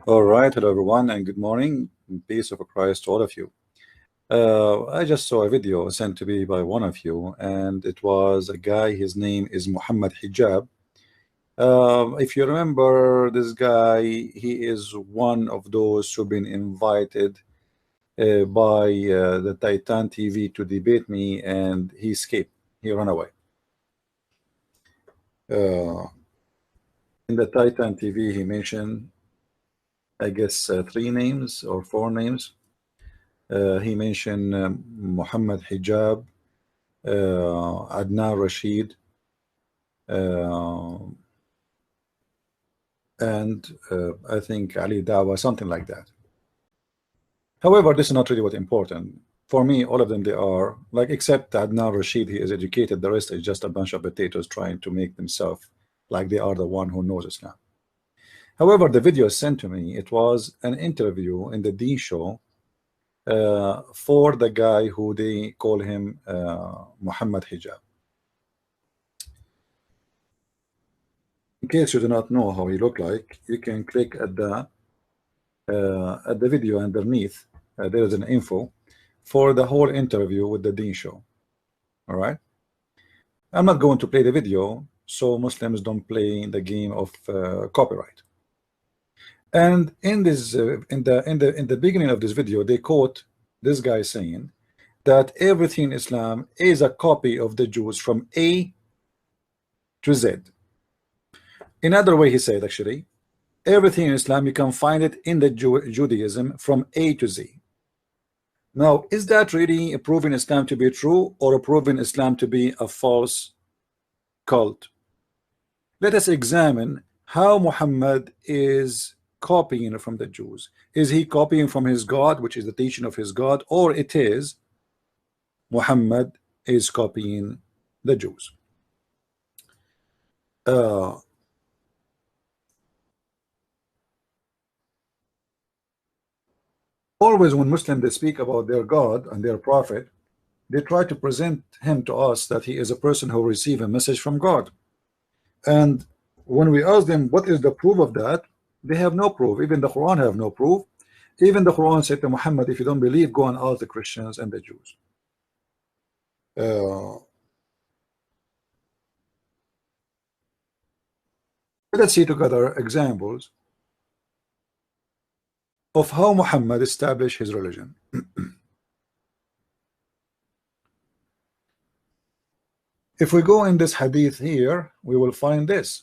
All right, hello everyone, and good morning. Peace of Christ to all of you. I just saw a video sent to me by one of you, and it was a guy. His name is Muhammad Hijab. If you remember this guy, he is one of those who've been invited by the Titan TV to debate me, and he escaped. He ran away. In the Titan TV, he mentioned, I guess, three names or four names. He mentioned Muhammad Hijab, Adnan Rashid, and I think Ali Dawa, something like that. However, this is not really what important. For me, all of them, they are, like, except Adnan Rashid, he is educated. The rest is just a bunch of potatoes trying to make themselves like they are the one who knows Islam. However, the video sent to me, it was an interview in the D show for the guy who they call him Muhammad Hijab. In case you do not know how he looked like, you can click at the video underneath. There is an info for the whole interview with the Dean show. All right, I'm not going to play the video, so Muslims don't play the game of copyright. And in this in the beginning of this video, they quote this guy saying that everything in Islam is a copy of the Jews from A to Z. In other way, he said, actually, everything in Islam, you can find it in the Judaism from A to Z. Now, is that really proving Islam to be true or proving Islam to be a false cult? Let us examine how Muhammad is copying from the Jews. Is he copying from his God, which is the teaching of his God, or it is Muhammad is copying the Jews? Always when Muslims they speak about their God and their prophet, they try to present him to us that he is a person who received a message from God. And when we ask them what is the proof of that, they have no proof. Even the Quran have no proof. Even the Quran said to Muhammad, if you don't believe, go and ask the Christians and the Jews. Let's see together examples of how Muhammad established his religion. If we go in this hadith here, we will find this.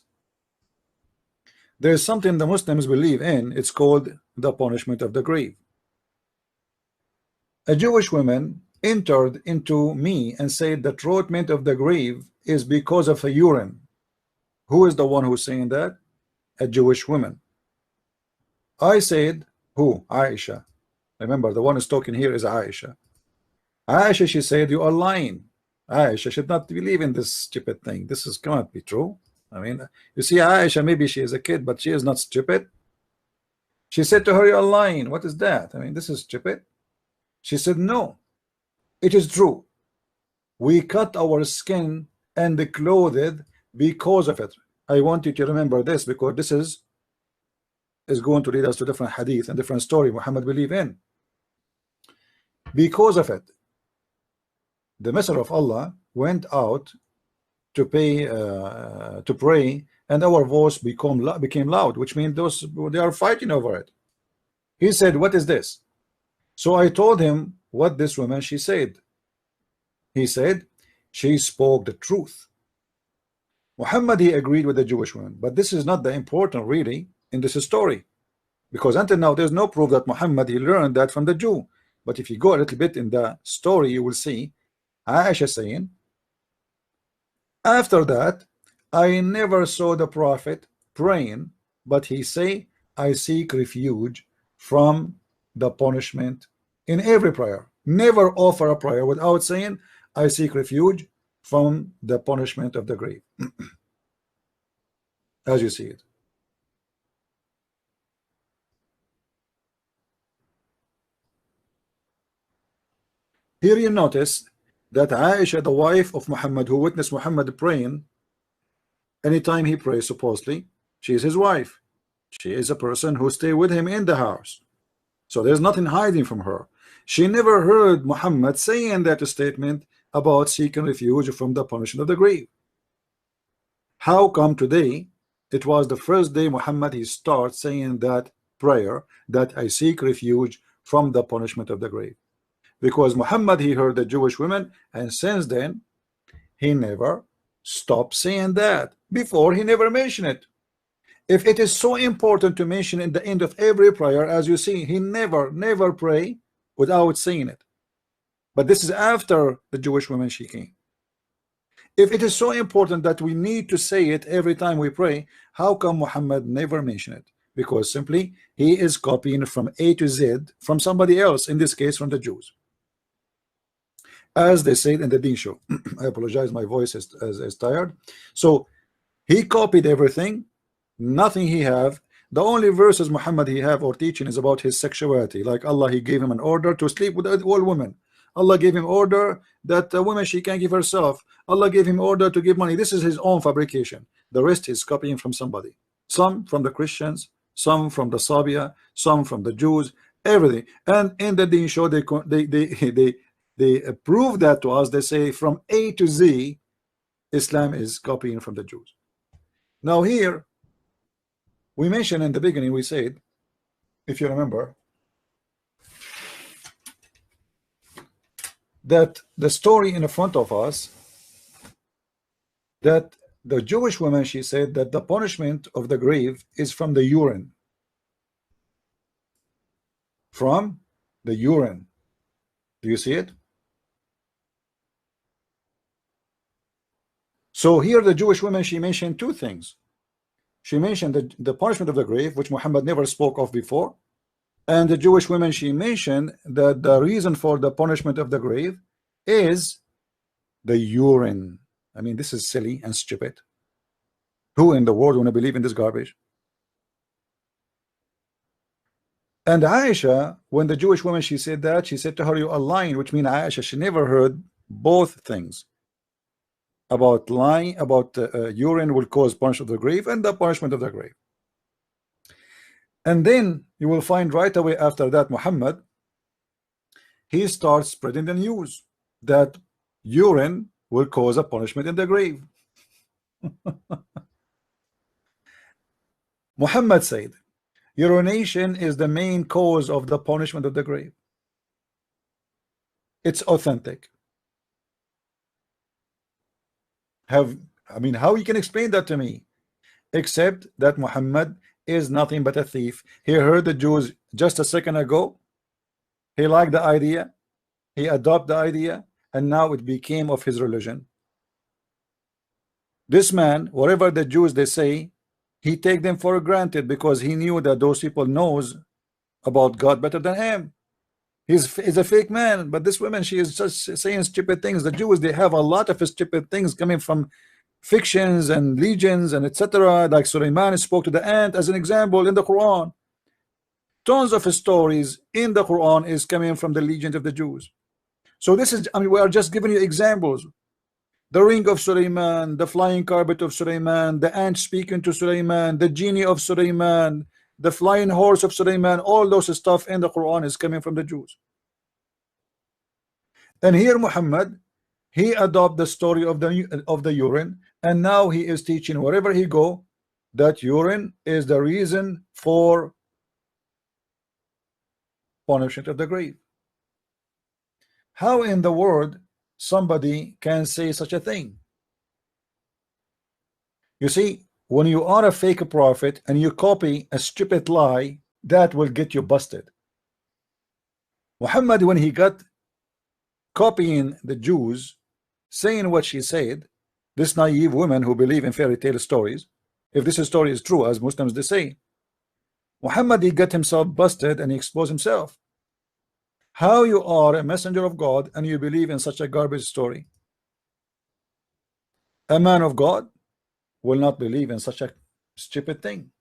There is something the Muslims believe in. It's called the punishment of the grave. A Jewish woman entered into me and said the treatment of the grave is because of a urine. Who is the one who's saying that? A Jewish woman. I said, who? Aisha. Remember, the one who's talking here is Aisha. Aisha, she said, you are lying. Aisha should not believe in this stupid thing. This cannot be true. I mean, you see, Aisha, maybe she is a kid, but she is not stupid. She said to her, you are lying. What is that? I mean, this is stupid. She said, no, it is true. We cut our skin and clothed because of it. I want you to remember this, because this is going to lead us to different hadith and different story Muhammad believe in. Because of it, the Messenger of Allah went out to pray, and our voice became loud, which means they are fighting over it. He said, what is this? So I told him what this woman she said. He said, she spoke the truth. Muhammad, he agreed with the Jewish woman, but this is not the important really in this story, because until now there's no proof that Muhammad he learned that from the Jew. But if you go a little bit in the story, you will see Aisha saying, after that I never saw the prophet praying, but he say, I seek refuge from the punishment in every prayer. Never offer a prayer without saying, I seek refuge from the punishment of the grave. As you see it. Here you notice that Aisha, the wife of Muhammad, who witnessed Muhammad praying, anytime he prays, supposedly, she is his wife. She is a person who stay with him in the house. So there's nothing hiding from her. She never heard Muhammad saying that statement about seeking refuge from the punishment of the grave. How come today it was the first day Muhammad he starts saying that prayer, that I seek refuge from the punishment of the grave? Because Muhammad he heard the Jewish women, and since then he never stopped saying that. Before he never mentioned it. If it is so important to mention in the end of every prayer, as you see, he never pray without saying it. But this is after the Jewish woman she came. If it is so important that we need to say it every time we pray, how come Muhammad never mention it? Because simply he is copying from A to Z from somebody else, in this case from the Jews. As they said in the Deen show. I apologize, my voice is tired. So he copied everything, nothing he have. The only verses Muhammad he have or teaching is about his sexuality. Like Allah, he gave him an order to sleep with all women. Allah gave him order that a woman she can't give herself. Allah gave him order to give money. This is his own fabrication. The rest is copying from somebody. Some from the Christians, some from the Sabia, some from the Jews, everything. And in the Deen show, they prove that to us. They say from A to Z, Islam is copying from the Jews. Now here, we mentioned in the beginning, we said, if you remember, that the story in front of us, that the Jewish woman, she said that the punishment of the grave is from the urine. From the urine. Do you see it? So here the Jewish woman, she mentioned two things. She mentioned the punishment of the grave, which Muhammad never spoke of before. And the Jewish women, she mentioned that the reason for the punishment of the grave is the urine. I mean, this is silly and stupid. Who in the world want to believe in this garbage? And Aisha, when the Jewish woman, she said that, she said to her, you are lying, which means Aisha, she never heard both things. About lying, about urine will cause punishment of the grave and the punishment of the grave. And then you will find right away after that Muhammad, he starts spreading the news that urine will cause a punishment in the grave. Muhammad said urination is the main cause of the punishment of the grave. It's authentic. I mean, how you can explain that to me? Except that Muhammad is nothing but a thief. He heard the Jews just a second ago. He liked the idea. He adopted the idea, and now it became of his religion. This man, whatever the Jews they say, he take them for granted because he knew that those people knows about God better than him. He's a fake man. But this woman, she is just saying stupid things. The Jews, they have a lot of stupid things coming from fictions and legends and etc. Like Sulaiman spoke to the ant as an example in the Quran. Tons of stories in the Quran is coming from the legend of the Jews. So this is, I mean, we are just giving you examples. The ring of Sulaiman, the flying carpet of Sulaiman, the ant speaking to Sulaiman, the genie of Sulaiman, the flying horse of Sulaiman, all those stuff in the Quran is coming from the Jews. And here Muhammad, he adopted the story of the urine, and now he is teaching wherever he go that urine is the reason for punishment of the grave. How in the world somebody can say such a thing? You see, when you are a fake prophet and you copy a stupid lie, that will get you busted. Muhammad, when he got copying the Jews, saying what she said, this naive woman who believe in fairy tale stories, if this story is true, as Muslims they say, Muhammad, he got himself busted and he exposed himself. How you are a messenger of God and you believe in such a garbage story? A man of God will not believe in such a stupid thing.